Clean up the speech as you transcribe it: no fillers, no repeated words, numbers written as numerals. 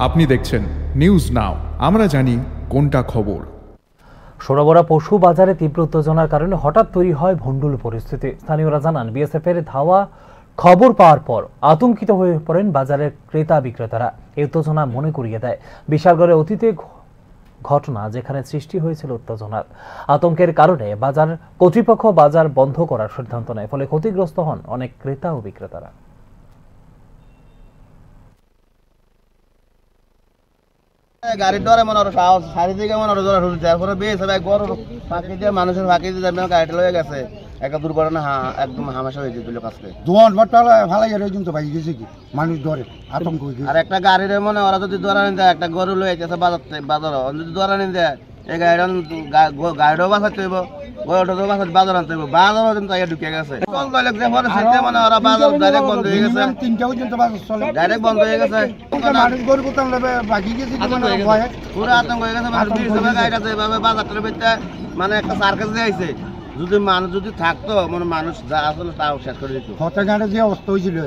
আপনি দেখছেন news now, আমরা জানি কোনটা খবর। সোনাবড়া পশু বাজারে তীব্র উত্তেজনার কারণে হঠাৎ তৈরি হয় ভণ্ডুল পরিস্থিতি। স্থানীয়রা জানান, বিএসএফ এর ধাওয়া খবর পাওয়ার পর আতঙ্কিত হয়ে পড়েন বাজারের ক্রেতা বিক্রেতারা। এই উত্তেজনা মনে করিয়ে দেয় বিশালগড়ের অতীতে ঘটনা, যেখানে সৃষ্টি হয়েছিল উত্তেজনার। আতঙ্কের কারণে বাজার কর্তৃপক্ষ বাজার বন্ধ করার সিদ্ধান্ত নেয়, ফলে ক্ষতিগ্রস্ত হন অনেক ক্রেতা ও বিক্রেতারা। গাড়ির ডরে মনে হয় চারিদিকে মনে হয় ঢুকছে, তারপরে বেশ একবার ফাঁকি দিয়ে মানুষের ফাঁকি দিয়ে গাড়িটা লয়ে গেছে। একটা দুর্ঘটনা একদম হামেশা হয়ে যেত কাছে ভালো কিন্তু ভাই গেছে কি মানুষ ডরে আতঙ্ক। আর একটা গাড়ির মনে ওরা যদি ধরা নিন দেয়, একটা গরু লয়ে গেছে বাজার যদি ধরা নিন দেয়, এই গাড়িটাও বাঁচাতে হইব, গরুটাও বাঁচাতে বাজার আনতে হইব। বাজারও কিন্তু ঢুকে গেছে, মানে ওরা বাজার ডাইরেক্ট বন্ধ হয়ে গেছে, 3টা পর্যন্ত বাজার চলে ডাইরেক্ট বন্ধ হয়ে গেছে। মানুষ গরু কোথাও নেবে বাকি গেছে, পুরো আতঙ্ক হয়ে গেছে। গাড়িটা যেভাবে বাজারটার ভিতরে মানে একটা সার্কাস দিয়ে আইছে, যদি মানুষ যদি থাকতো মানে মানুষ যা আসলে তাও শেষ করে দিত। হতে গাড়ি যে অবস্থা হয়েছিল।